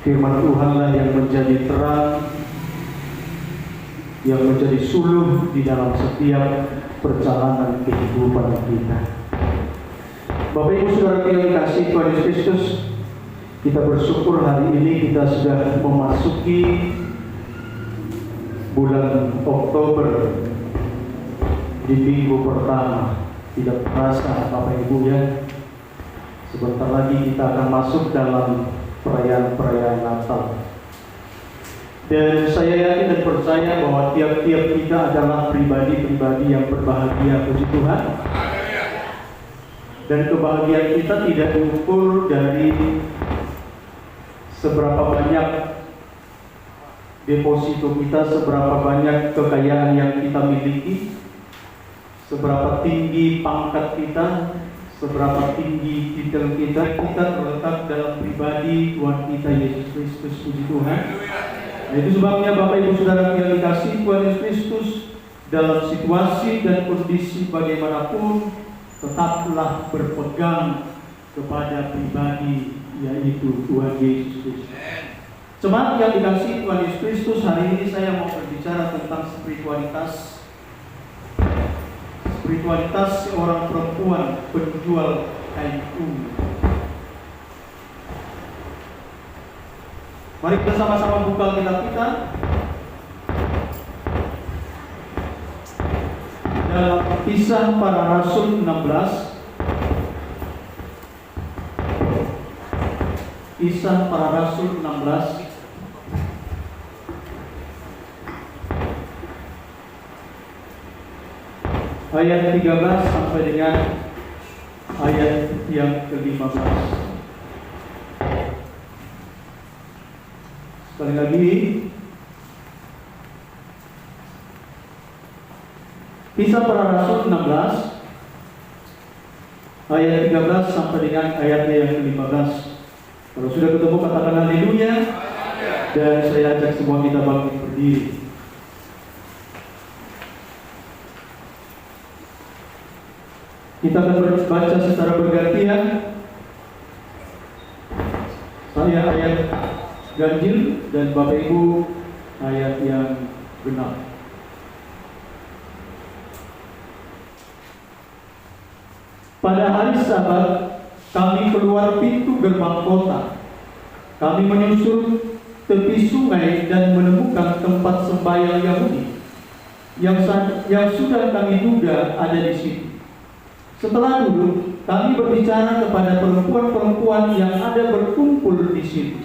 Firman Tuhanlah yang menjadi terang, yang menjadi suluh di dalam setiap perjalanan kehidupan kita. Bapak Ibu Saudara yang dikasihi Tuhan Yesus Kristus, kita bersyukur hari ini kita sudah memasuki bulan Oktober di minggu pertama. Tidak terasa Bapak Ibu ya, sebentar lagi kita akan masuk dalam perayaan Natal. Dan saya yakin dan percaya bahwa tiap-tiap kita adalah pribadi-pribadi yang berbahagia, puji Tuhan. Dan kebahagiaan kita tidak diukur dari seberapa banyak deposito kita, seberapa banyak kekayaan yang kita miliki, seberapa tinggi pangkat kita, seberapa tinggi titel kita terletak dalam pribadi Tuhan kita Yesus Kristus, puji Tuhan. Nah, itu sebabnya Bapak Ibu Saudara yang dikasihi Tuhan Yesus Kristus, dalam situasi dan kondisi bagaimanapun tetaplah berpegang kepada pribadi yaitu Tuhan Yesus Kristus. Jemaat yang dikasihi Tuhan Yesus Kristus, hari ini saya mau berbicara tentang spiritualitas seorang perempuan penjual kain ungu. Mari kita sama-sama buka Alkitab kita dalam Kisah Para Rasul 16. Kisah Para Rasul 16 ayat 13 sampai dengan ayat yang ke-15. Sekali lagi, Kisah Para Rasul 16 ayat 13 sampai dengan ayatnya yang ke-15. Kalau sudah ketemu katakan haleluya. Dan saya ajak semua kita bangkit berdiri. Kita akan baca secara bergantian. Saya ayat ganjil dan Bapak Ibu ayat yang genap. Pada hari Sabat kami keluar pintu gerbang kota. Kami menyusur tepi sungai dan menemukan tempat sembahyang Yahudi yang sudah kami duga ada di situ. Setelah duduk, kami berbicara kepada perempuan-perempuan yang ada berkumpul di situ.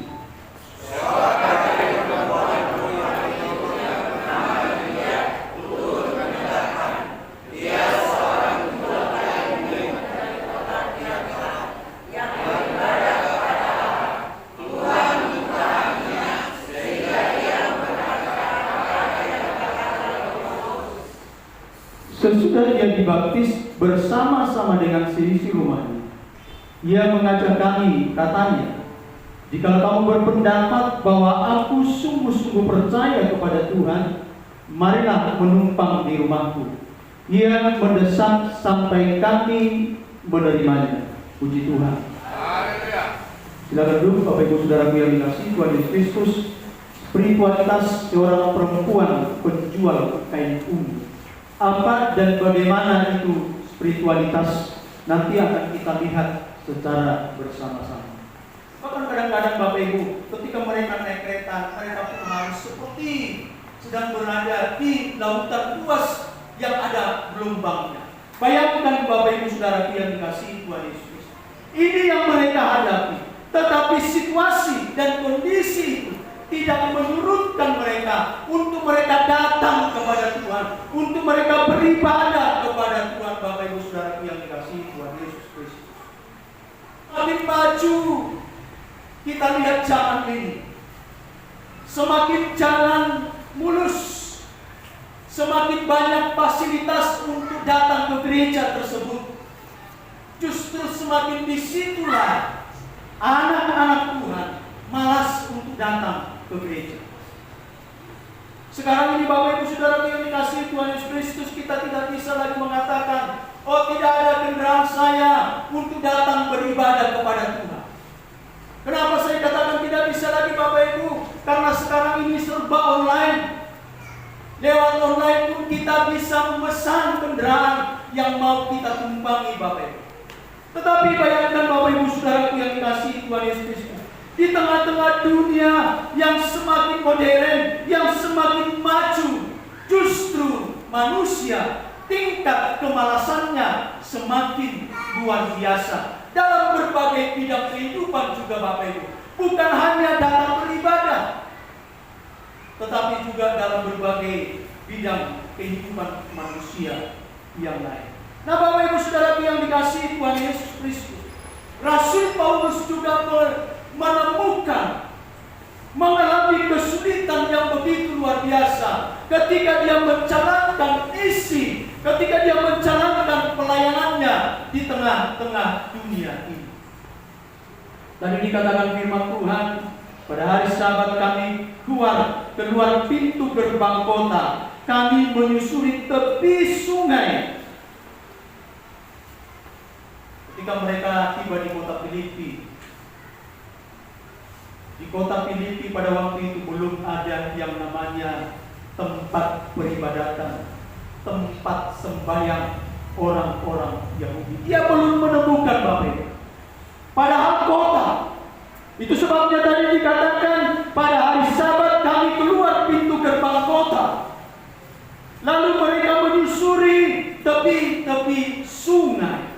Sesudah dia dibaptis bersama-sama dengan seisi rumahnya, ia mengajak kami, katanya, "Jika kamu berpendapat bahwa aku sungguh-sungguh percaya kepada Tuhan, marilah menumpang di rumahku." Ia mendesak sampai kami menerimanya. Puji Tuhan. Silakan duduk Bapak Ibu Saudara yang dikasihi Tuhan Yesus Kristus. Spiritualitas seorang perempuan penjual kain ungu. Apa dan bagaimana itu spiritualitas, nanti akan kita lihat secara bersama-sama. Bahkan kadang-kadang Bapak Ibu, ketika mereka naik kereta, mereka pun harus seperti sedang berada di lautan luas yang ada gelombangnya. Bayangkan Bapak Ibu Saudara yang dikasihi Tuhan Yesus, ini yang mereka hadapi. Tetapi situasi dan kondisi itu tidak menurunkan mereka untuk mereka datang kepada Tuhan, untuk mereka beribadah kepada Tuhan. Bapak Ibu Saudara yang dikasihi Tuhan Yesus Kristus, semakin maju kita lihat jalan ini, semakin jalan mulus, semakin banyak fasilitas untuk datang ke gereja tersebut. Justru semakin disitulah anak-anak Tuhan malas untuk datang ke gereja. Sekarang ini Bapak Ibu Saudara yang dikasihi Tuhan Yesus Kristus, kita tidak bisa lagi mengatakan, oh tidak ada kendaraan saya untuk datang beribadah kepada Tuhan. Kenapa saya katakan tidak bisa lagi Bapak pesan kendaraan yang mau kita tumpangi Bapak Ibu. Tetapi bayangkan Bapak Ibu Saudaraku yang dikasihi Tuhan Yesus Kristus, di tengah-tengah dunia yang semakin modern, yang semakin maju, justru manusia tingkat kemalasannya semakin luar biasa dalam berbagai bidang kehidupan juga Bapak Ibu. Bukan hanya dalam beribadah, tetapi juga dalam berbagai bidang kehidupan manusia yang lain. Nah Bapak Ibu Saudara yang dikasihi Tuhan Yesus Kristus, Rasul Paulus juga menemukan, mengalami kesulitan yang begitu luar biasa ketika dia menjalankan misi, ketika dia menjalankan pelayanannya di tengah-tengah dunia ini. Tadi dikatakan firman Tuhan, pada hari Sabat kami keluar pintu gerbang kota, kami menyusuri tepi sungai. Ketika mereka tiba di kota Filipi, di kota Filipi pada waktu itu belum ada yang namanya tempat peribadatan, tempat sembahyang orang-orang Yahudi. Dia belum menemukan Bapak Ibu. Padahal kota, itu sebabnya tadi dikatakan pada hari Sabat kami keluar pintu gerbang kota. Lalu mereka menyusuri tepi-tepi sungai.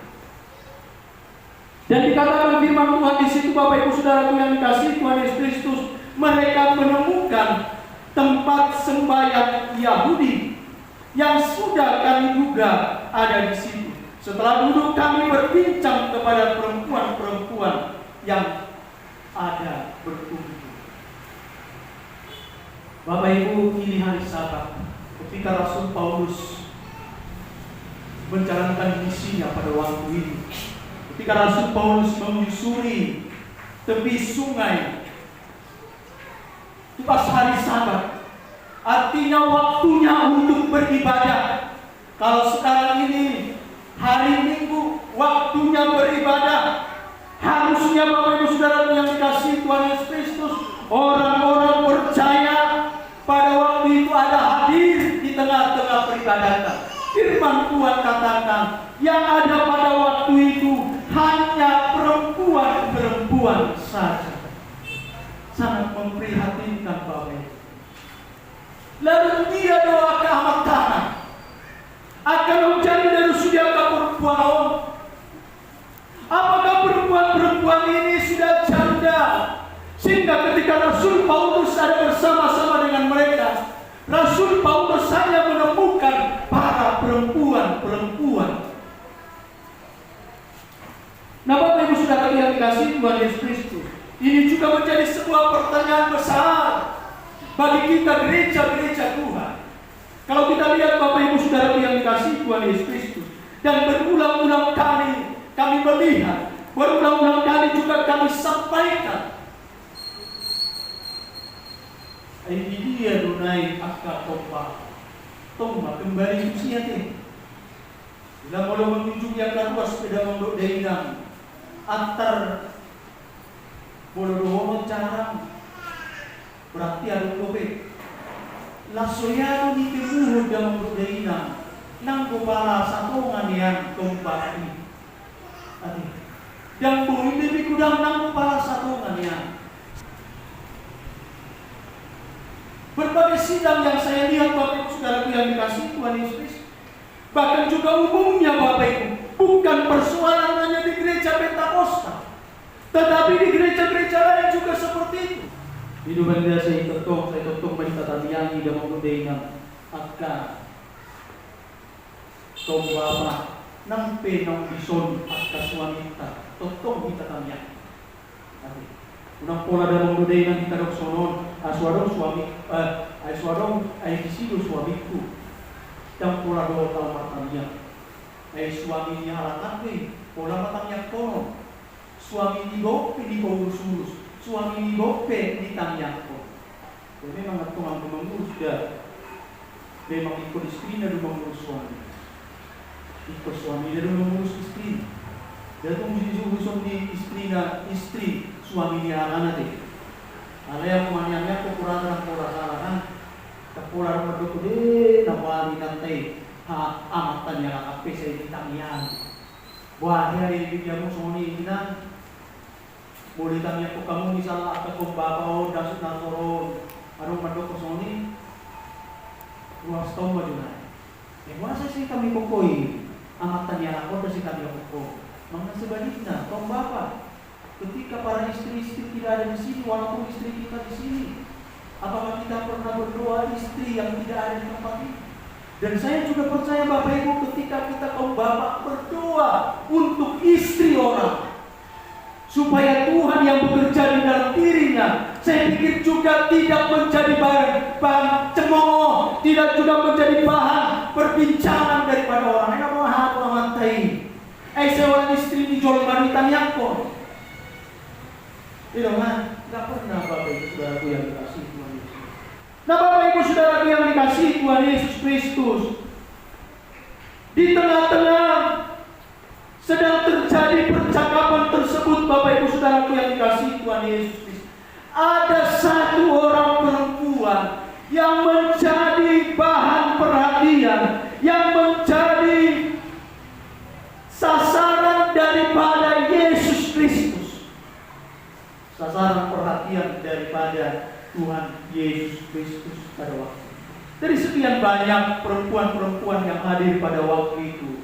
Dan dikatakan firman Tuhan di situ Bapak Ibu Saudara yang dikasihi Tuhan Yesus Kristus, mereka menemukan tempat sembahyang Yahudi yang sudah kami duga ada di situ. Setelah duduk kami berbincang kepada perempuan-perempuan yang ada berkumpul. Bapak Ibu, ini hari Sabat ketika Rasul Paulus menjalankan misinya pada waktu ini. Ketika Rasul Paulus menyusuri tepi sungai, itu pas hari Sabat, artinya waktunya untuk beribadah. Kalau sekarang ini hari Minggu, waktunya beribadah. Harusnya Bapak Ibu Saudara yang dikasihi Tuhan Yesus Kristus, orang-orang percaya pada waktu itu ada hadir di tengah-tengah peribadatan. Firman Tuhan katakan, yang ada pada waktu itu hanya perempuan-perempuan saja. Sangat memprihatinkan Bapak Ibu. Lalu dia doa ke amat tanah, akan menjadi dari sudahkah perempuan? Apakah perempuan-perempuan ini sudah janda? Sehingga ketika Rasul Paulus ada bersama-sama dengan mereka, Rasul Paulus hanya menemukan para perempuan-perempuan. Nah Bapak Ibu Saudara yang dikasihi Tuhan Yesus Kristus, ini juga menjadi sebuah pertanyaan besar bagi kita gereja-gereja Tuhan. Kalau kita lihat Bapak Ibu Saudara yang dikasihi Tuhan Yesus Kristus, dan berulang-ulang kali kami melihat, berulang-ulang kali juga kami sampaikan, ini dia dunai akar tomba kembali usia teh. Bila mau menunjuk yang kedua sepeda mondok dainang antar bolodowo carang berarti ada kobe. Lasoyado ni kemuhod yang mondok dainang nang kupala satongan yang tomba ini. Dan bumi lebih kudang nang kupala satongan yang. Berbagai sidang yang saya lihat Bapak Ibu Saudara yang dikasihi Tuhan Yesus, bahkan juga umumnya Bapak Ibu, bukan persoalan hanya di gereja Pentakosta, tetapi di gereja-gereja lain juga seperti itu. Hidupan dia saya totong berita tadiangi dan mengudainan akka tombaba nampe nang bison akka suamita totong kita tanya. Unang pola dalam mengudainan kita dok sonon aswarong suami aswarong disidu suamiku dan pola do tahu matanya suaminya alatake pola matanya kono suami di gope di urus suami di gope di tangyako. Jadi memang tuang mengurus dah memang ikut istri dan mengurus suami ikut suami dan mengurus istri dan mengurus di istri suami dia anak deh. Ada yang manyamnya kekurangan pola salahan, kekurangan berdua deh, nawali nanti amatan yang akape sa itang yan. Buhay hari dia mo suni ina. Boleh kami ako kamu misalnya akan kumbabaw dasut na toron. Anong mandok ko suni? Ruas tau majunay. Masa sih kami kokoi amatan yang ako kasi kami ako. Mga sebaliknya, kaum bapak, ketika para istri-istri tidak ada di sini, walaupun istri kita di sini, apakah kita pernah berdoa istri yang tidak ada di tempat ini? Dan saya juga percaya Bapak Ibu, ketika kita kaum bapak berdoa untuk istri orang, supaya Tuhan yang bekerja di dalam dirinya, saya pikir juga tidak menjadi bahan cemooh, tidak juga menjadi bahan perbincangan daripada orang. Enak mau hati mamantai. Seorang istri di jual wanita nyakon. Itu kan, nggak pernah Bapak Ibu Saudaraku yang dikasih Tuhan Yesus. Nah Bapak Ibu Saudaraku yang dikasih Tuhan Yesus Kristus, di tengah-tengah sedang terjadi percakapan tersebut, Bapak Ibu Saudaraku yang dikasih Tuhan Yesus Kristus, ada satu orang perempuan yang menjadi bahan perhatian, yang menjadi sasaran daripada Yesus Kristus, sasaran perhatian daripada Tuhan Yesus Kristus pada waktu itu. Dari sekian banyak perempuan-perempuan yang hadir pada waktu itu,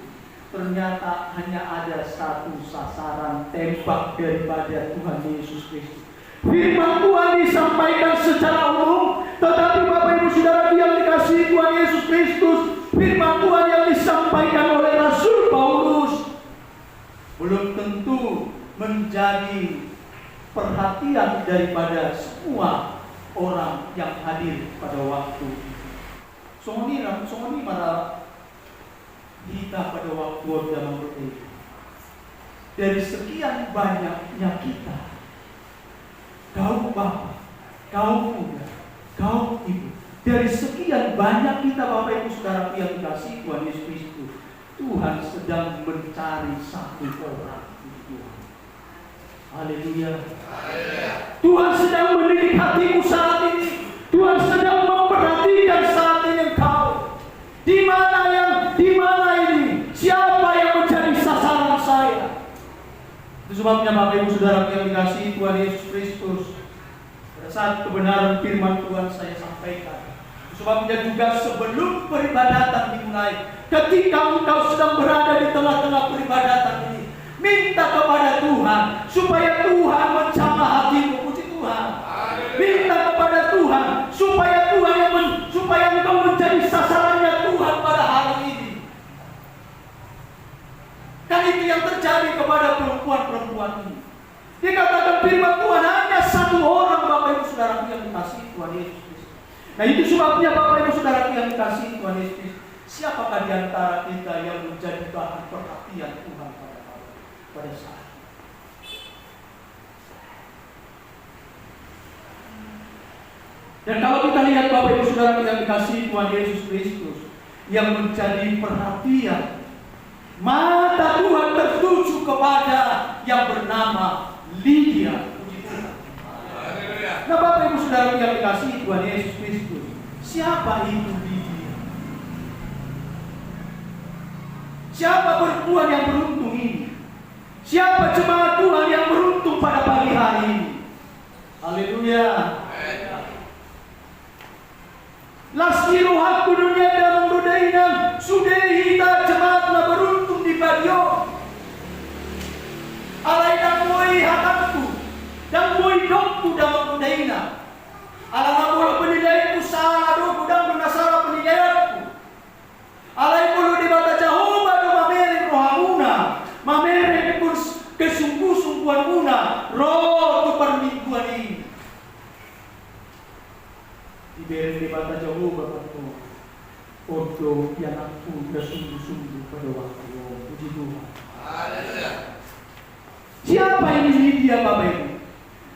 ternyata hanya ada satu sasaran tembak daripada Tuhan Yesus Kristus. Firman Tuhan disampaikan secara umum, tetapi Bapak Ibu Saudara yang dikasihi Tuhan Yesus Kristus, firman Tuhan yang disampaikan oleh Rasul Paulus belum tentu menjadi perhatian daripada semua orang yang hadir pada waktu itu. Songoni para kita pada waktu zaman itu, dari sekian banyaknya kita, kaum bapak, kaum muda, kaum ibu, dari sekian banyak kita Bapak Ibu Saudara yang dikasihi Tuhan Yesus Kristus, Tuhan sedang mencari satu orang. Haleluya. Tuhan sedang mendidik hatimu saat ini. Tuhan sedang memperhatikan saat ini engkau. Di mana ini? Siapa yang menjadi sasaran saya? Itu sebabnya Bapak Ibu Saudara yang dikasihi Tuhan Yesus Kristus, pada saat kebenaran firman Tuhan saya sampaikan. Sebabnya juga sebelum peribadatan dimulai, ketika engkau sedang berada di tengah-tengah peribadatan ini, minta kepada Tuhan supaya Tuhan menjamah hatimu. Puji Tuhan. Minta kepada Tuhan supaya supaya engkau menjadi sasarannya Tuhan pada hari ini. Dan itu yang terjadi kepada perempuan-perempuan ini. Dikatakan firman Tuhan hanya satu orang Bapak Ibu Saudara yang dikasihi Tuhan Yesus. Nah itu sebabnya Bapak Ibu Saudara yang dikasihi Tuhan Yesus, siapakah di antara kita yang menjadi bahan perhatian Tuhan pada saat ini? Dan kalau kita lihat Bapak Ibu Saudara yang dikasihi Tuhan Yesus Kristus, yang menjadi perhatian, mata Tuhan tertuju kepada yang bernama Lydia. Nah Bapak Ibu Saudara yang dikasihi Tuhan Yesus Kristus, siapa itu Lydia? Siapa perempuan yang beruntung ini? Siapa jemaat Tuhan yang beruntung pada pagi hari ini? Haleluya. Lasti rohaku dunia dalam rodainam, sudehi ta jemaat na beruntung di badio. Alay dan moi hakatku, dan moi dokku dalam rodainam. Alam aku penilaianku salah doku dan menasara penilaianku. Alay puluh di bata Jehovah do mamere rohamuna, mamere pun kesungguh-sungguhan muna, roh tu permingguan ini. Diberi di bata Jehovah batu, odo yang aku bersungguh-sungguh pada waktu itu. Puji Tuhan. Siapa ini Lydia Bapak Ibu?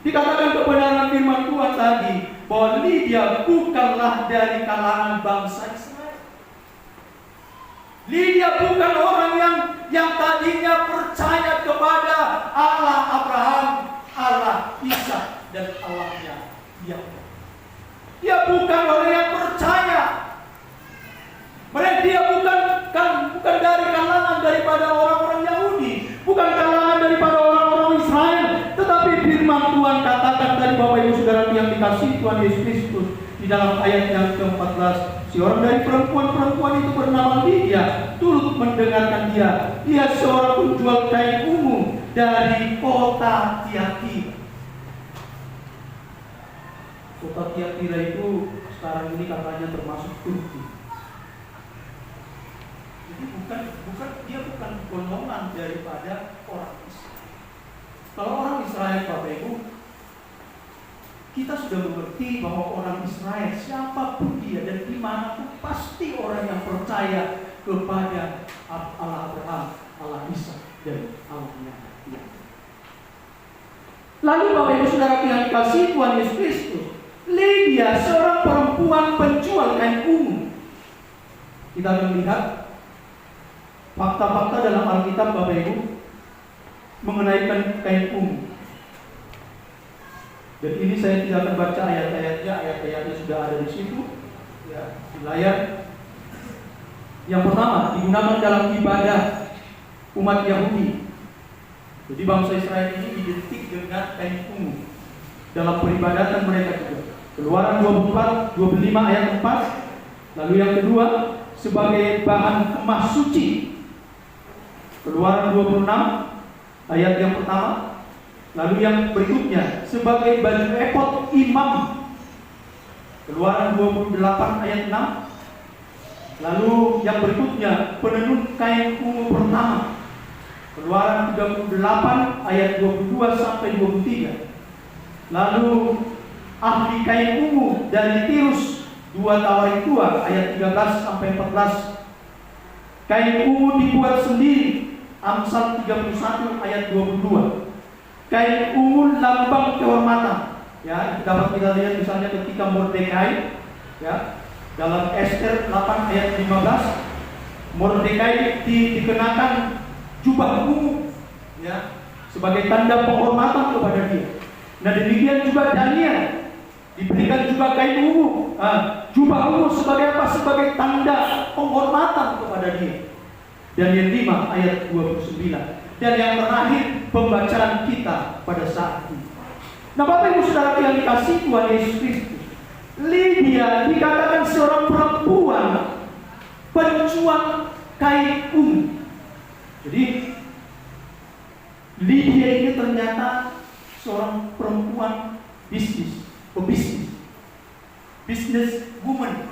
Dikatakan kebenaran firman Tuhan tadi bahwa Lydia bukanlah dari kalangan bangsa Israel. Lydia bukan orang yang tadinya percaya kepada Allah Abraham, Allah Ishak, dan Allahnya Yakub. Dia bukan orang yang percaya. Dia bukan dikasihi Tuhan Yesus Kristus, di dalam ayat yang ke-14, seorang dari perempuan-perempuan itu bernama Lydia turut mendengarkan dia. Ia seorang penjual kain ungu dari kota Tiatira. Kota Tiatira itu sekarang ini katanya termasuk Turki. Jadi dia bukan golongan daripada orang Israel. Kalau orang Israel, Bapak Ibu, kita sudah mengerti bahwa orang Israel siapapun dia dan dimanapun pasti orang yang percaya kepada Allah Abraham, Allah Ishak, dan Allah Yakub. Lalu Bapak Ibu Saudara yang dikasihi Tuhan Yesus Kristus, Lydia seorang perempuan penjual kain ungu. Kita akan lihat fakta-fakta dalam Alkitab Bapak Ibu mengenai kain ungu. Dan ini saya tidak akan baca ayat-ayatnya, ayat-ayatnya sudah ada di situ, ya, di layar. Yang pertama, digunakan dalam ibadah umat Yahudi. Jadi bangsa Israel ini identik dengan kain ungu dalam peribadatan mereka juga. Keluaran 24, 25 ayat 4. Lalu yang kedua, sebagai bahan kemas suci. Keluaran 26 ayat yang pertama. Lalu yang berikutnya, sebagai baju efod imam. Keluaran 28 ayat 6. Lalu yang berikutnya, penenun kain ungu pertama. Keluaran 38 ayat 22 sampai 23. Lalu ahli kain ungu dari Tirus 2 Tawarik 2 ayat 13 sampai 14. Kain ungu dibuat sendiri. Amsal 31 ayat 22. Kain ungu lambang kehormatan. Ya, dapat kita lihat misalnya ketika Mordekai, ya, dalam Ester 8 ayat 15, Mordekai dikenakan jubah ungu, ya, sebagai tanda penghormatan kepada dia. Nah, demikian juga Daniel diberikan juga kain ungu, jubah ungu sebagai apa? Sebagai tanda penghormatan kepada dia. Daniel 5 ayat 29. Dan yang terakhir, pembacaan kita pada saat ini. Nah, Bapak Ibu Saudara yang dikasihi Tuhan Yesus Kristus, Lydia dikatakan seorang perempuan penjual kain ungu. Jadi Lydia ini ternyata seorang perempuan pebisnis, business woman.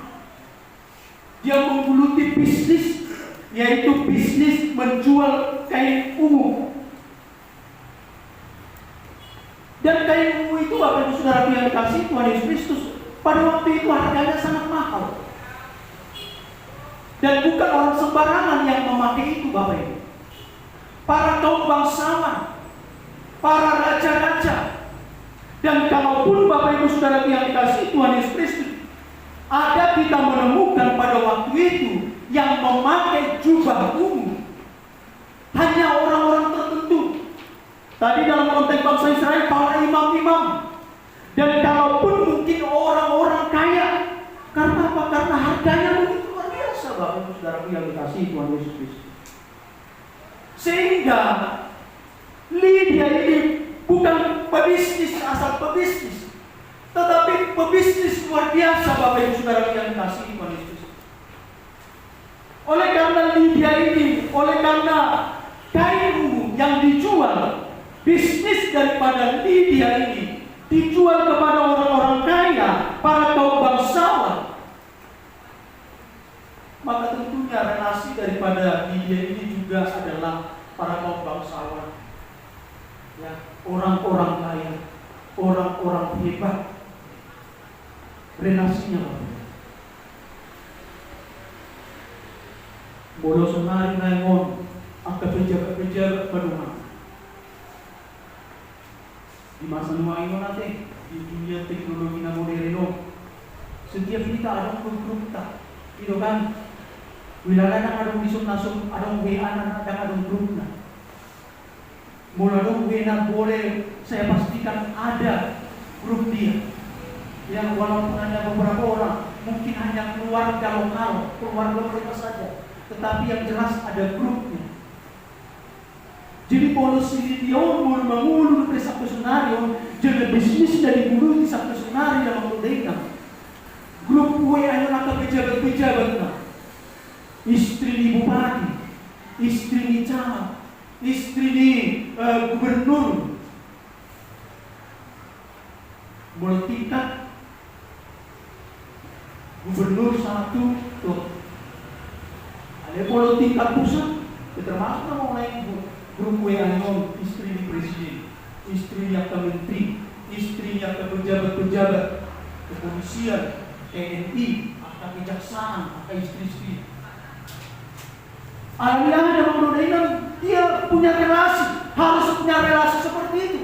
Dia menggeluti bisnis, yaitu bisnis menjual kain ungu. Dan kain ungu itu, Bapak Ibu Saudara yang dikasihi Tuhan Yesus Kristus, pada waktu itu harganya sangat mahal. Dan bukan orang sembarangan yang memakai itu, Bapak Ibu. Para kaum bangsawan, para raja-raja. Dan kalaupun Bapak Ibu Saudara yang dikasihi Tuhan Yesus Kristus, ada kita menemukan pada waktu itu yang memakai jubah ungu hanya orang-orang tertentu. Tadi dalam konteks bangsa Israel, para imam-imam. Dan kalaupun mungkin orang-orang kaya. Karena apa? Karena harganya begitu luar biasa, Bapak Ibu Saudara yang dikasihi Tuhan Yesus Kristus. Sehingga Lydia ini bukan pebisnis asal pebisnis, tetapi pebisnis luar biasa, Bapak Ibu Saudara yang dikasihi Tuhan Yesus. Oleh karena Lydia ini, oleh karena kain ungu yang dijual, bisnis daripada Lydia ini dijual kepada orang-orang kaya, para kaum bangsawan, maka tentunya relasi daripada Lydia ini juga adalah para kaum bangsawan, ya, orang-orang kaya, orang-orang hebat. Relasinya bolos senari naingon angka pejabat-pejabat penuhan di masa nuaino nanti di dunia teknologi na moderno. Setiap kita ada grup tak, itu kan wilayah nang ada disum-nasum, ada WA nang ada grup na. Mula dong WA boleh saya pastikan ada grup dia. Yang walaupun hanya beberapa orang, mungkin hanya keluarga lokal, keluarga mereka saja, tetapi yang jelas ada grupnya. Jadi polos silition mo mangulong pre sa kusunaryo, dyan bisnis na dibuluti sa kusunaryo na magdudayna. Grupo ay ano na kapijabat-pijabat na. Istri ni bupati, istri ni camat, istri ni gubernur. Mulai tingkat gubernur satu tuh. Ada puluh tingkat pusat, termasuk nama lain grup WA istri di presiden, istri yang ke menteri, istri yang ke pejabat-pejabat, kepolisian, TNI, atau kejaksaan, atau istri-istri. Ayah yang menodaikan dia punya relasi, harus punya relasi seperti itu.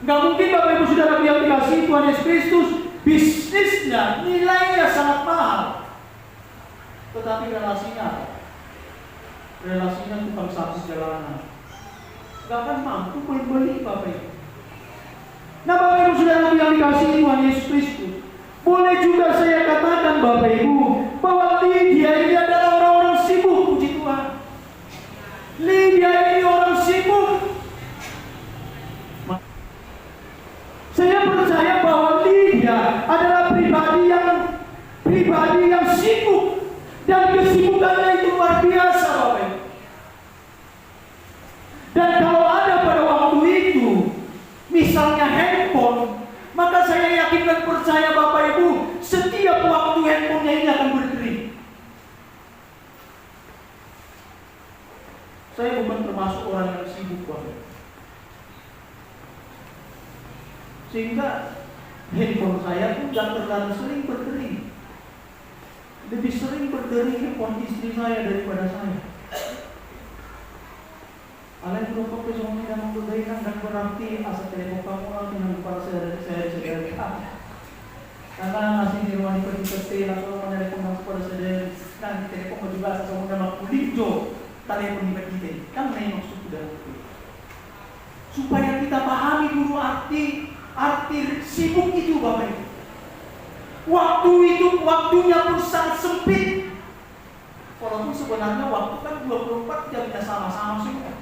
Nggak mungkin Bapak Ibu Saudara yang dikasihi Tuhan Yesus Kristus, bisnisnya nilainya sangat mahal. Tetapi relasinya tukang sapu jalanan. Gak akan mampu beli Bapak Ibu. Nah Bapak Ibu Saudara yang dikasihi Tuhan Yesus Kristus, boleh juga saya katakan Bapak Ibu bahwa Lydia ini adalah orang-orang sibuk, puji Tuhan. Lydia ini orang sibuk. Saya percaya bahwa Lydia adalah pribadi yang sibuk. Dan kesibukannya itu luar biasa Bapak Ibu. Dan kalau ada pada waktu itu misalnya handphone, maka saya yakin dan percaya Bapak Ibu, setiap waktu handphonenya ini akan berdering. Saya bukan termasuk orang yang sibuk Bapak Ibu. Sehingga handphone saya pun tidak terlalu sering berdering. Lebih sering berdering handphone istri saya daripada saya. Alay berapa pesongan yang memberdaykan dan berarti asal telepon kamu dengan para saudara-saudara kita. Karena masih di rumah di pergi langsung menelepon kepada saudara dan telepon juga asal nama kulijo telepon di kita. Kan main maksud sudah. Supaya kita pahami dulu arti sibuk itu Bapak Ibu. Waktu itu waktunya pun sangat sempit. Walaupun sebenarnya waktu kan 24 jam kita sama-sama semua.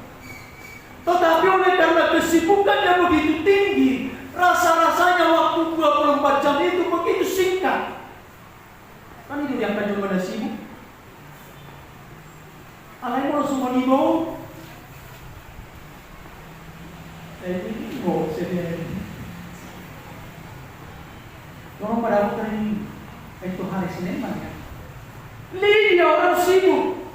Tetapi oleh karena kesibukan yang begitu tinggi, rasa-rasanya waktu 24 jam itu begitu singkat. Kan itu yang kan cuma ada sibuk. Alay mo semua nibo. Nibo saya. Orang pada waktu ini itu hari Senin mana? Lydia orang sibuk.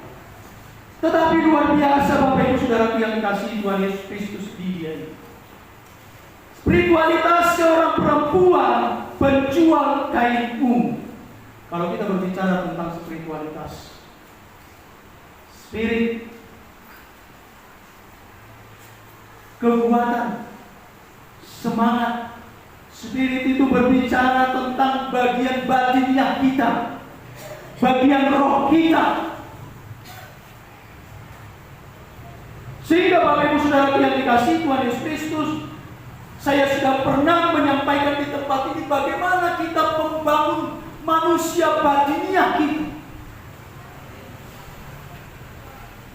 Tetapi luar biasa Bapak Ibu Saudara yang dikasihi Tuhan Yesus Kristus Lydia ini. Spiritualitas seorang perempuan penjual kain ungu. Kalau kita berbicara tentang spiritualitas, spirit, kekuatan, semangat. Spirit itu berbicara tentang bagian batinnya kita, bagian roh kita. Sehingga Bapak Ibu Saudara yang dikasihi Tuhan Yesus Kristus, saya sudah pernah menyampaikan di tempat ini bagaimana kita membangun manusia batinnya kita.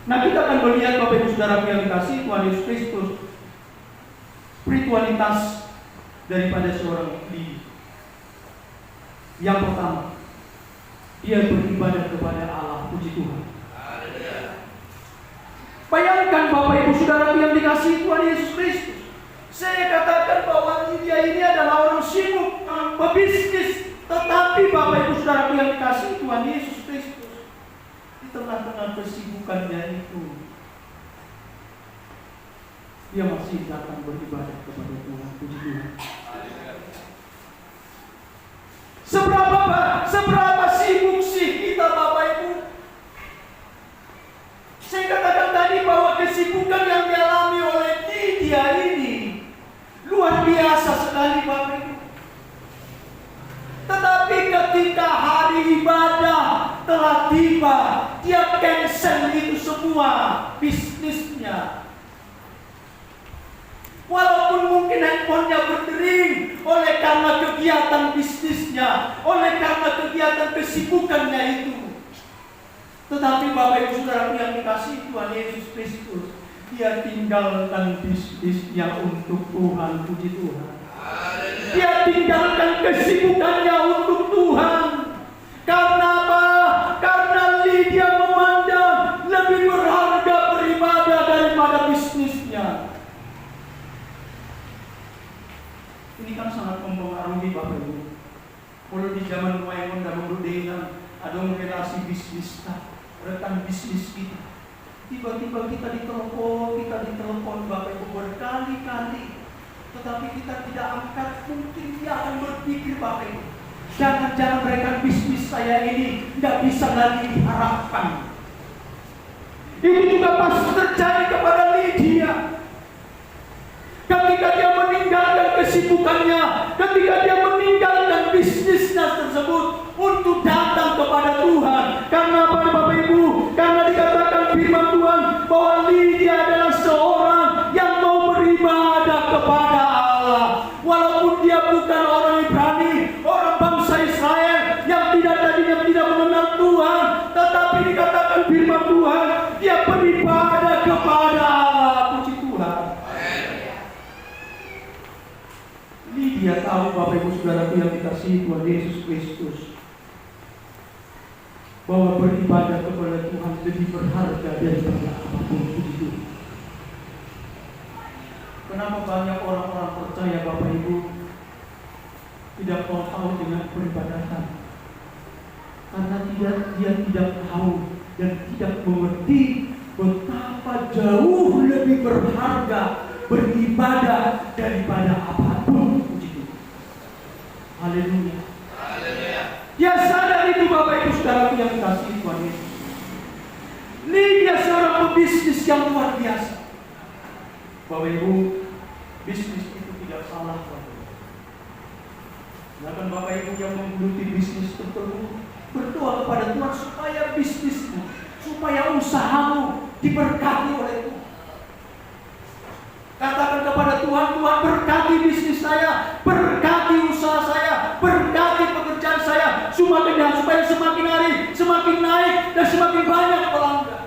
Nah kita akan melihat Bapak Ibu Saudara yang dikasihi Tuhan Yesus Kristus, spiritualitas daripada seorang Lydia. Yang pertama, dia beribadah kepada Allah, puji Tuhan. Bayangkan Bapak Ibu Saudara yang dikasihi Tuhan Yesus Kristus, saya katakan bahwa Lydia ini adalah orang sibuk, pebisnis, tetapi Bapak Ibu Saudara yang dikasihi Tuhan Yesus Kristus, di tengah-tengah kesibukannya itu, dia masih datang beribadah kepada Tuhan, puji Tuhan. Seberapa sibuk sih kita Bapak Ibu? Saya katakan tadi bahwa kesibukan yang dialami oleh Lydia ini luar biasa sekali Bapak Ibu. Tetapi ketika hari ibadah telah tiba, dia cancel itu semua bisnisnya. Walaupun mungkin handphonenya berdering oleh karena kegiatan bisnisnya, oleh karena kegiatan kesibukannya itu. Tetapi Bapak Ibu Saudara yang dikasihi Tuhan Yesus Kristus, Dia tinggalkan bisnisnya untuk Tuhan, puji Tuhan. Dia tinggalkan kesibukannya untuk Tuhan. Karena apa? Karena dia memandang lebih berharga beribadah daripada bisnisnya. Ini kan sangat mempengaruhi Bapak Ibu. Kalau di zaman Noaimon dan Menggudena ada relasi bisnis, rekan bisnis kita. Tiba-tiba kita ditelepon Bapak Ibu berkali-kali. Tetapi kita tidak angkat, mungkin dia akan berpikir Bapak Ibu, jangan-jangan rekan bisnis saya ini tidak bisa lagi diharapkan. Itu juga pasti terjadi kepada Lydia. Ketika dia meninggalkan kesibukannya, ketika dia meninggalkan bisnisnya tersebut untuk datang kepada Tuhan. Karena apa Bapak Ibu? Karena dikatakan firman Tuhan bahwa Lydia adalah seorang yang mau beribadah kepada Allah. Walaupun dia bukan orang Ibrani, orang bangsa Israel yang tadinya tidak mengenal Tuhan, tetapi dikatakan firman Tuhan, dia beribadah kepada Allah. Puji Tuhan. Lydia tahu Bapak Ibu Saudara yang dikasihi Tuhan Yesus Kristus, bahwa beribadah kepada Tuhan lebih berharga daripada apapun. Puji Tuhan. Kenapa banyak orang-orang percaya Bapak Ibu tidak mau tahu dengan peribadatan? Karena dia tidak tahu dan tidak mengerti betapa jauh lebih berharga beribadah daripada apapun. Puji Tuhan. Haleluya. Dia sadar itu Bapak Ibu Saudara yang dikasihi Tuhan Yesus. Lydia seorang pebisnis yang luar biasa. Bapak Ibu, bisnis itu tidak salah Bapak Ibu. Bahkan Bapak Ibu yang menggeluti bisnis tertentu, berdoa kepada Tuhan supaya bisnismu, supaya usahamu diberkati oleh Tuhan. Katakan kepada Tuhan, Tuhan berkati bisnis saya, berkati usaha saya, berkati pekerjaan saya, supaya semakin hari semakin naik dan semakin banyak pelanggan.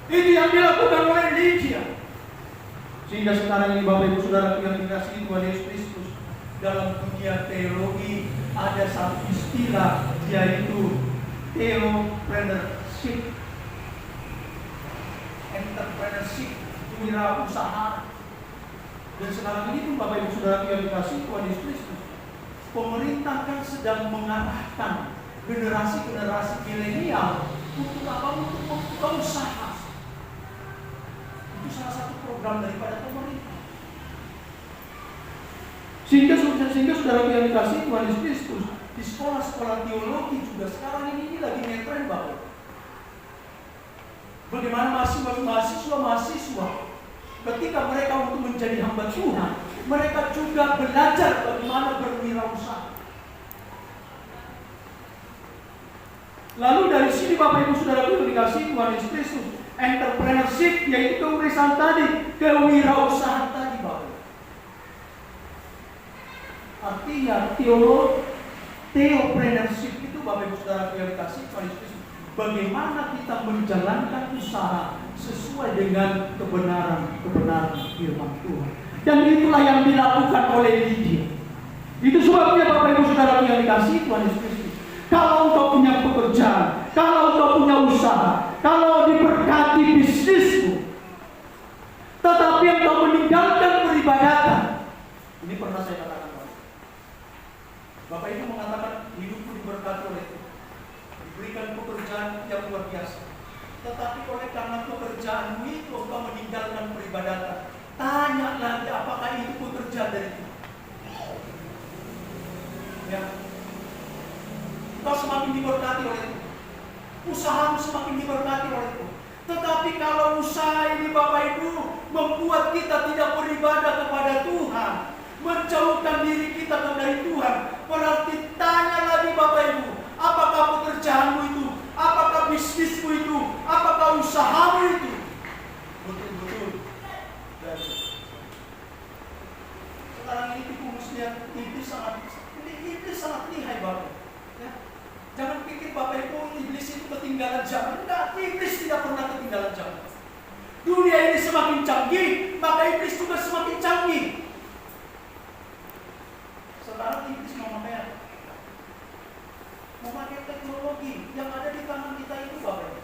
Itu yang dilakukan oleh Lydia. Sehingga sekarang ini Bapak Ibu Saudara yang dikasihi Tuhan Yesus Kristus, dalam dunia teologi ada satu istilah, yaitu theopreneurship, entrepreneurship, wirausaha. Dan sekarang ini pun Bapak Ibu Saudara yang dikasihi Tuhan Yesus Kristus, pemerintah kan sedang mengarahkan generasi-generasi milenial untuk apa? Untuk membuka usaha. Itu salah satu program daripada pemerintah. Sehingga saudara yang dikasihi Tuhan Yesus Kristus, di sekolah-sekolah teologi juga sekarang ini lagi ngetren Bapak. Bagaimana mahasiswa ketika mereka untuk menjadi hamba Tuhan, mereka juga belajar bagaimana berwirausaha. Lalu dari sini Bapak Ibu Saudara yang dikasihi Tuhan Yesus Kristus, entrepreneurship yaitu kewirausahaan tadi, kewirausahaan tadi Bapak. Artinya theopreneurship itu Bapak Ibu Saudara yang dikasihi Tuhan Yesus Kristus, bagaimana kita menjalankan usaha sesuai dengan kebenaran firman Tuhan. Dan itulah yang dilakukan oleh Lydia. Itu sebabnya Bapak Ibu Saudara yang dikasihi Tuhan Yesus Kristus, kalau engkau punya pekerjaan, kalau engkau punya usaha, kalau diberkati bisnismu, tetapi engkau meninggalkan peribadatan, ini pernah saya katakan Bapak Ibu mengatakan hidupku diberkati oleh Tuhan, diberikan pekerjaan yang luar biasa, tetapi oleh karena pekerjaanmu itu engkau meninggalkan peribadatan, tanya lagi apakah itu pekerjaan dari Tuhan. Ya, engkau semakin diberkati oleh Tuhan, usahamu semakin diberkati oleh Tuhan. Tetapi kalau usaha ini Bapak Ibu membuat kita tidak beribadah kepada Tuhan, menjauhkan diri kita dari Tuhan, berarti tanya lagi Bapak Ibu, apakah pekerjaanmu itu, apakah bisnismu itu, apakah usahamu itu betul-betul dari. Sekarang ini kita mesti lihat iblis sangat lihai Bapak. Ya. Jangan pikir Bapak Ibu iblis itu ketinggalan ketinggalan zaman. Enggak, iblis tidak pernah ketinggalan zaman. Dunia ini semakin canggih, maka iblis juga semakin canggih. Sekarang iblis mau pakai apa? Mau pakai teknologi yang ada di tangan kita itu, Bapak.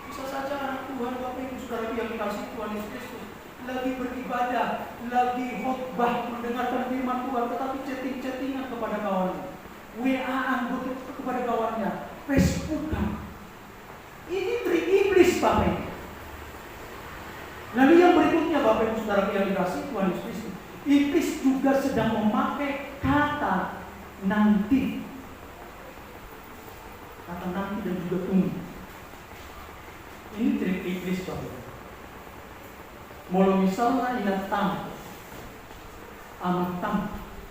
Bisa saja anak Tuhan, Bapak Ibu Saudara yang dikasihi Tuhan Yesus Kristus, lagi beribadah, lagi khotbah, mendengarkan firman Tuhan, tetapi chatting-chattingan kepada kawannya, WA-an kepada kawannya, Facebookan. Ini trik iblis, Bapak Ibu. Lalu yang berikutnya, Bapak Ibu Saudara yang dikasihi Tuhan Yesus Kristus, iblis juga sedang memakai kata nanti. Kata nanti dan juga tunggu. Ini trik iblis, Bapak Ibu. Mau misalnya ingat tam, amat tam,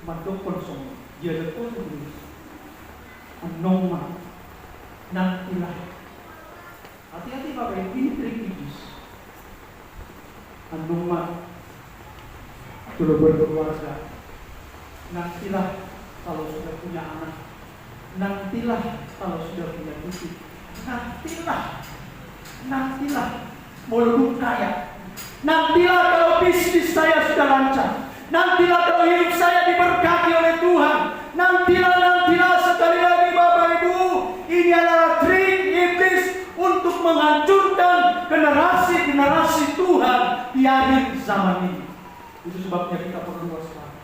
madok konsum, dia betul iblis. Anoma, nantilah. Hati-hati, Bapak Ibu, ini trik iblis. Anoma, sudah berkeluarga. Nantilah kalau sudah punya anak. Nantilah kalau sudah punya cucu. Nantilah mau lebih kaya. Nantilah kalau bisnis saya sudah lancar. Nantilah kalau hidup saya diberkati oleh Tuhan. Nantilah sekali lagi, Bapak Ibu. Ini adalah trik iblis untuk menghancurkan generasi-generasi Tuhan di akhir zaman ini. Itu sebabnya kita perlu waspada.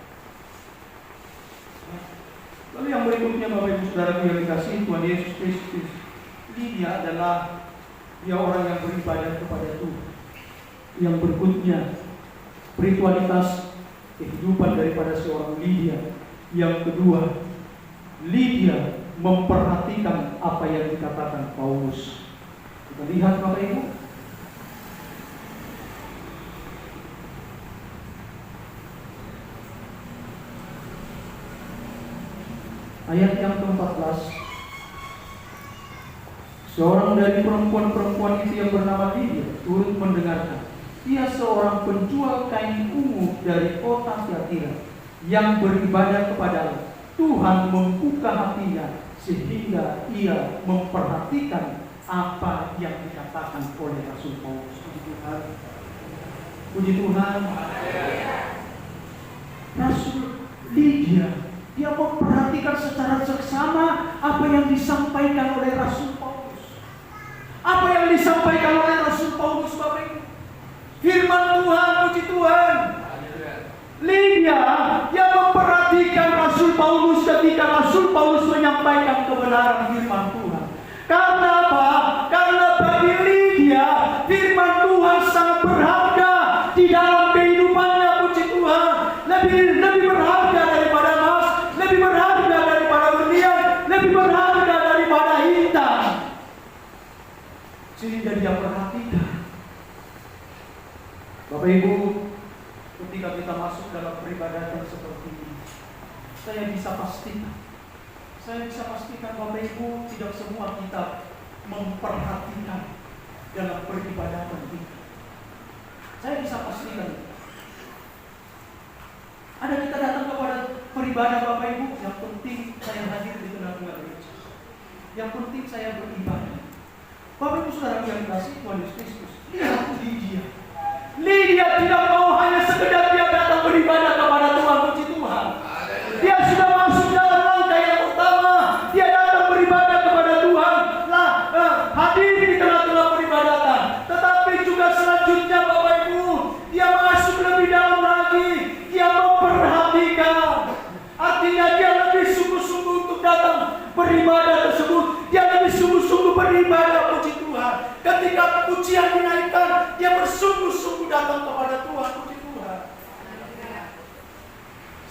Lalu yang berikutnya, Bapak Ibu Saudara yang dikasihi Tuhan Yesus Kristus, dia adalah orang yang beribadah kepada Tuhan. Yang berikutnya, spiritualitas kehidupan daripada seorang Lydia. Yang kedua, Lydia memperhatikan apa yang dikatakan Paulus. Kita lihat, Bapak Ibu. Ayat yang ke-14. Seorang dari perempuan-perempuan itu yang bernama Lydia turut mendengarkan. Ia seorang penjual kain ungu dari kota Tiatira yang beribadah kepada Allah. Tuhan membuka hatinya sehingga ia memperhatikan apa yang dikatakan oleh Rasul Paulus. Puji Tuhan. Puji Tuhan. Rasul Lydia, dia memperhatikan secara seksama apa yang disampaikan oleh Rasul Paulus. Apa yang disampaikan oleh Rasul Paulus, Bapak Ibu? Firman Tuhan, puji Tuhan. Lydia yang memperhatikan Rasul Paulus ketika Rasul Paulus menyampaikan kebenaran firman Tuhan. Karena apa? Karena bagi Lydia firman Tuhan sangat berharga di dalam kehidupannya, puji Tuhan. Lebih berharga daripada emas, lebih berharga daripada berlian, lebih berharga daripada intan. Sehingga dia perhatikan. Bapak Ibu, ketika kita masuk dalam peribadatan seperti ini, saya bisa pastikan Bapak Ibu, tidak semua kita memperhatikan dalam peribadatan kita. Saya bisa pastikan. Ada kita datang kepada peribadah, Bapak Ibu, yang penting saya hadir di tengah-tengah gereja. Yang penting saya beribadah. Bapak Ibu Saudara yang dikasihi Tuhan Yesus Kristus, lihat Lydia. Lydia tidak mau hanya sekedar dia datang beribadah kepada Tuhan, puji Tuhan. Dia sudah masuk dalam langkah yang pertama. Dia datang beribadah kepada Tuhan, hadir di tengah-tengah peribadatan. Tetapi juga selanjutnya, Bapak Ibu, dia masuk lebih dalam lagi. Dia memperhatikan. Artinya dia lebih sungguh-sungguh untuk datang beribadah tersebut. Dia lebih sungguh-sungguh beribadah, puji Tuhan. Ketika pujian dinaikkan, dia bersungguh-sungguh datang kepada Tuhan, puji Tuhan.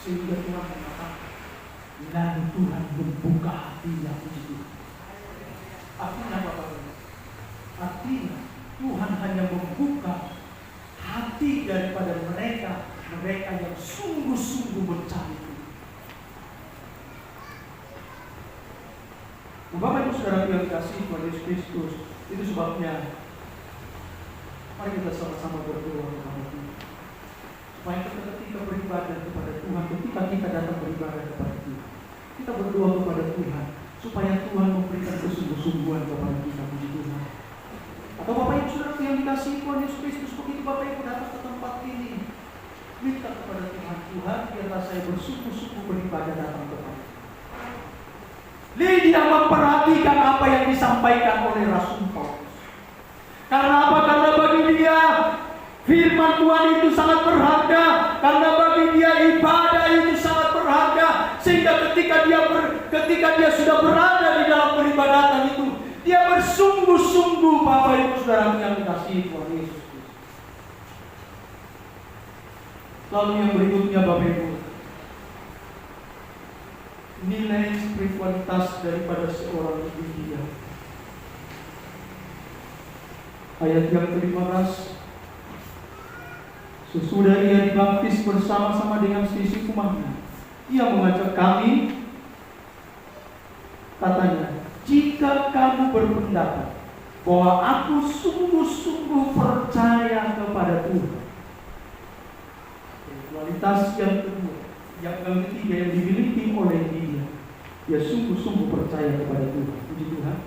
Sehingga Tuhan mengatakan, lalu Tuhan membuka hatinya, puji Tuhan. Artinya apa, Bapak? Artinya Tuhan hanya membuka hati daripada mereka yang sungguh-sungguh mencari Tuhan. Bapak Ibu Saudara yang dikasihi Tuhan Yesus Kristus, itu sebabnya mari kita sama-sama berdoa kepada Tuhan. Supaya ketika beribadah kepada Tuhan, ketika kita datang beribadah kepada Tuhan, kita berdoa kepada Tuhan. supaya Tuhan memberikan kesungguh-sungguhan kepada kita, puji Tuhan. Atau Bapak Ibu Saudara yang dikasihi Tuhan Yesus Kristus, begitu Bapak Ibu datang ke tempat ini, minta kepada Tuhan, Tuhan biarlah saya bersungguh-sungguh beribadah datang kepada. Lydia memperhatikan apa yang disampaikan oleh Rasul Paulus. Karena apa? Karena bagi dia firman Tuhan itu sangat berharga. Karena bagi dia ibadah itu sangat berharga. Sehingga ketika dia sudah berada di dalam peribadatan itu, dia bersungguh-sungguh, Bapak Ibu Saudara yang dikasihi Tuhan Yesus Kristus. Lalu yang berikutnya Bapak Ibu, nilai spiritualitas daripada seorang Lydia. Ayat yang ke-15, sesudah ia dibaptis bersama-sama dengan sisi kumahnya, ia mengajak kami, katanya, jika kamu berpendapat bahwa aku sungguh-sungguh percaya kepada Tuhan. Kualitas yang kedua, yang ketiga yang dimiliki oleh dia, dia sungguh-sungguh percaya kepada Tuhan. Puji Tuhan.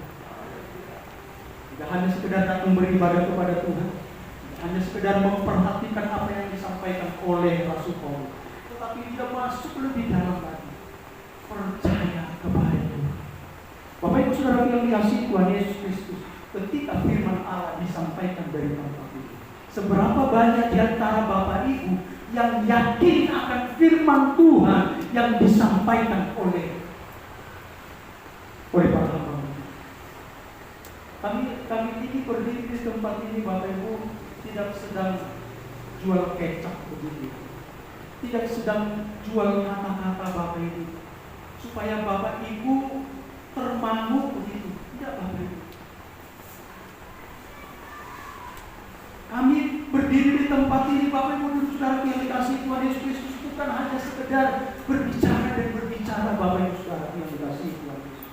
Tidak hanya sekedar datang beribadah kepada Tuhan, tidak hanya sekedar memperhatikan apa yang disampaikan oleh Rasul Paulus, tetapi dia masuk lebih dalam lagi, percaya kepada Tuhan. Bapak Ibu Saudara yang dikasihi Tuhan Yesus Kristus, ketika firman Allah disampaikan dari tempat ini, seberapa banyak di antara Bapak Ibu yang yakin akan firman Tuhan yang disampaikan oleh para hamba. Kami ini berdiri di tempat ini, Bapak Ibu, tidak sedang jual kecap begitu, tidak sedang jual kata-kata Bapak Ibu supaya Bapak Ibu termangu begitu. Tidak, Bapak Ibu. Kami berdiri di tempat ini, Bapak Ibu dan Saudara yang dikasihi Tuhan Yesus Kristus, bukan hanya sekedar berbicara, Bapak Ibu Saudara yang dikasihi Tuhan Yesus,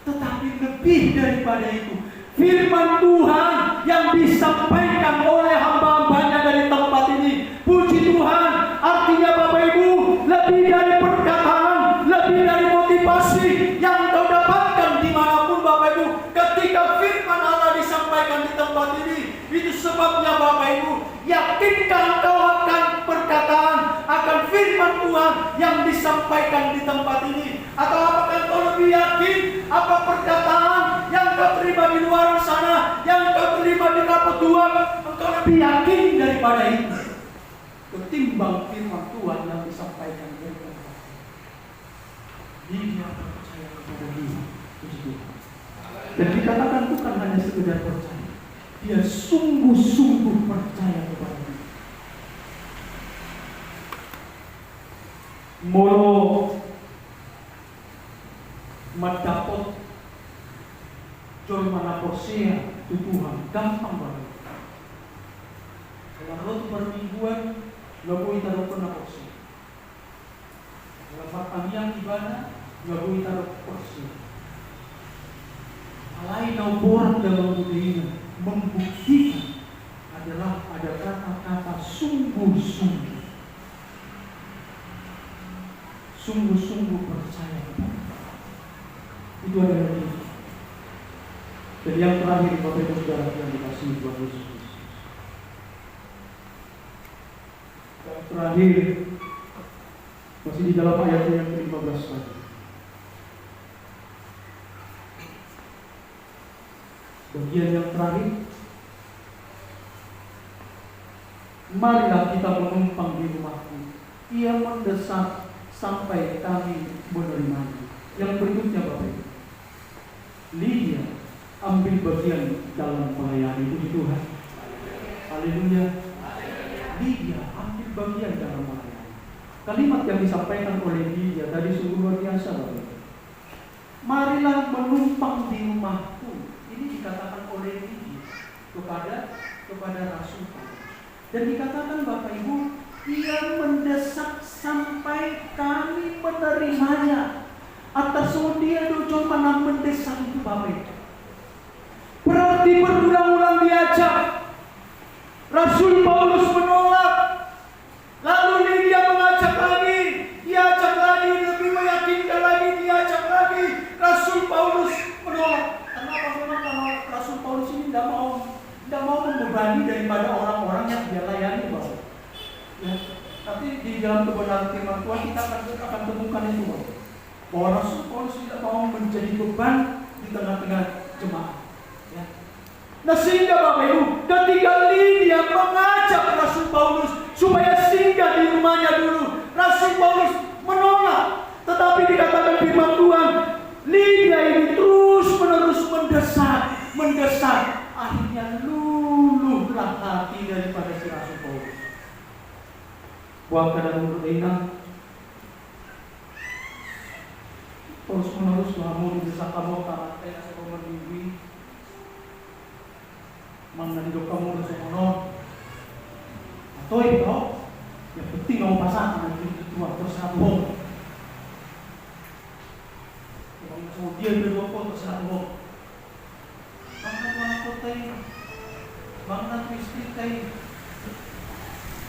tetapi lebih daripada itu, firman Tuhan yang disampaikan oleh hamba-hambanya dari tempat ini. Puji Tuhan, artinya Bapak Ibu, lebih dari perkataan, lebih dari motivasi yang kau dapatkan dimanapun Bapak Ibu, ketika firman Allah disampaikan di tempat ini. Itu sebabnya Bapak Ibu, yakinkah engkau akan perkataan, akan firman Tuhan yang disampaikan di tempat ini? Atau apakah engkau lebih yakin apa perkataan yang kau terima di luar sana, yang kau terima di kapal Tuhan, engkau lebih yakin daripada itu ketimbang firman Tuhan yang disampaikan dari tempat ini? Dia percaya kepada Dia. Dan dikatakan bukan hanya sekedar percaya, dia sungguh-sungguh percaya kepada Dia. Moro madapot jol manaposea tu Tuhan gampang banget. Kalau roti permingguan nggak boleh taruh penaposea. Kalau makan yang ibadah nggak boleh taruh porsi. Alai nauboran dalam budaya membuktikan adalah ada kata-kata sungguh-sungguh, sungguh-sungguh percaya kepada Tuhan. Itu adalah dia. Dan yang terakhir, Bapak Ibu Saudara yang dikasihi Tuhan Yesus Kristus, yang terakhir masih di dalam ayat yang ke-15 lagi. Bagian yang terakhir, marilah kita menumpang di rumahku. Ia mendesak sampai kami menerimanya. Yang berikutnya Bapak Ibu, Lydia ambil bagian dalam melayani. Puji Tuhan. Haleluya. Lydia ambil bagian dalam melayani. Kalimat yang disampaikan oleh Lydia tadi sungguh luar biasa Bapak Ibu. Marilah menumpang di rumahku. Ini dikatakan oleh Lydia kepada Rasul Paulus. Dan dikatakan Bapak Ibu, ia mendesak sampai kami menerimanya. Atas dia dojo mana mendesak itu Bapak Ibu. Berarti berulang-ulang diajak. Rasul Paulus menolak. Lalu Lydia mengajak lagi, diajak lagi, lebih meyakinkan lagi, diajak lagi. Rasul berani daripada orang-orang yang dia layani, Bapak. Ya. Nanti di dalam kebenaran firman Tuhan kita akan temukan itu, Bapak. Bahwa Rasul Paulus tidak mau menjadi beban di tengah-tengah jemaat. Ya. Nah sehingga Bapak Ibu, ketika Lydia mengajak Rasul Paulus supaya singgah di rumahnya dulu, Rasul Paulus menolak. Tetapi dikatakan firman Tuhan, Lydia ini terus-menerus mendesak. Akhirnya luluhlah hati daripada si Rasul Paulus. Buat keadaan berdenang, terus-menerus kamu didesak kamu karena saya mimpi. Mana hidup kamu terus atau itu yang penting kamu pasangan itu tua terus bohong. Kalau dia berdua pun terus bohong. Mana kotai, mana istri kai.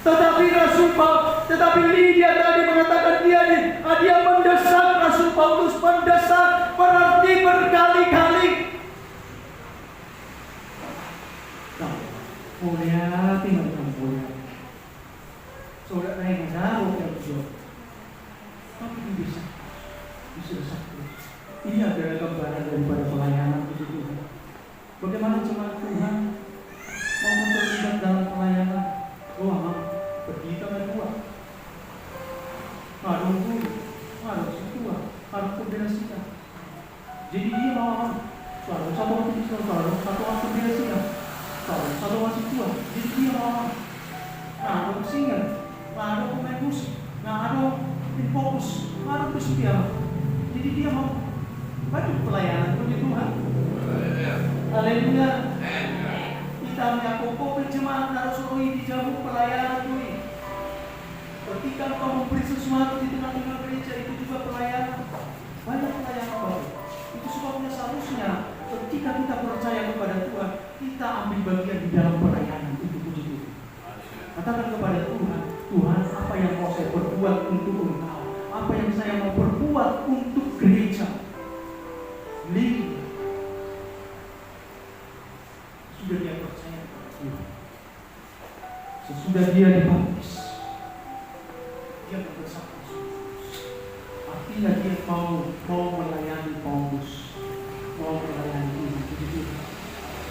Tetapi Lydia tadi mengatakan dia mendesak Rasul Paulus, mendesak berarti berkali-kali. Mulia tinggal kamu mulia. Saudara yang menaruh yang berjuang, tapi bisa satu. Ini adalah gambaran daripada pelayanan itu Tuhan. Bagaimana jemaat Tuhan mau terlibat dalam pelayanan? Pergi tangan dua. Harus tua, harus kombinasikan. Jadi dia mau satu waktu kombinasikan. Satu masih tua, jadi dia mau ada singa, ada pemain musik, ada fokus, ada bersetia. Jadi dia mau banyak pelayanan puji Tuhan. Haleluya. Kita menyakopok jemaat harus di jamu pelayanan Tuhan. Ketika kau memberi sesuatu di tengah-tengah gereja itu juga pelayanan. Banyak pelayanan baru. Itu sebabnya seharusnya ketika kita percaya kepada Tuhan, kita ambil bagian di dalam pelayanan itu puji Tuhan. Katakan kepada Tuhan, Tuhan apa yang mau saya perbuat untuk Engkau? Apa yang saya mau perbuat untuk gereja? Lydia sudah dia percaya kepada Tuhan. Sesudah dia dibaptis, dia mendesak Paulus. Artinya dia mau melayani Paulus, mau melayani ini.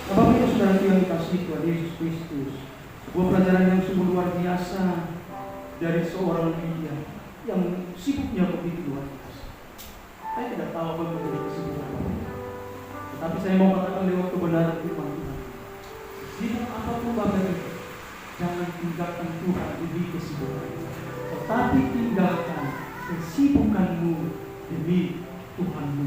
Bapak Ibu Saudara yang dikasihi Tuhan Yesus Kristus, sebuah pelajaran yang sungguh luar biasa dari seorang Lydia yang sibuknya begitu luar biasa. Saya tidak tahu apa menjadi kesibukan Bapak. Tetapi saya mau katakan lewat kebenaran firman Tuhan. Sibuk apapun Bapak Ibu, jangan tinggalkan Tuhan demi kesibukan. Tetapi tinggalkan kesibukanmu demi Tuhanmu.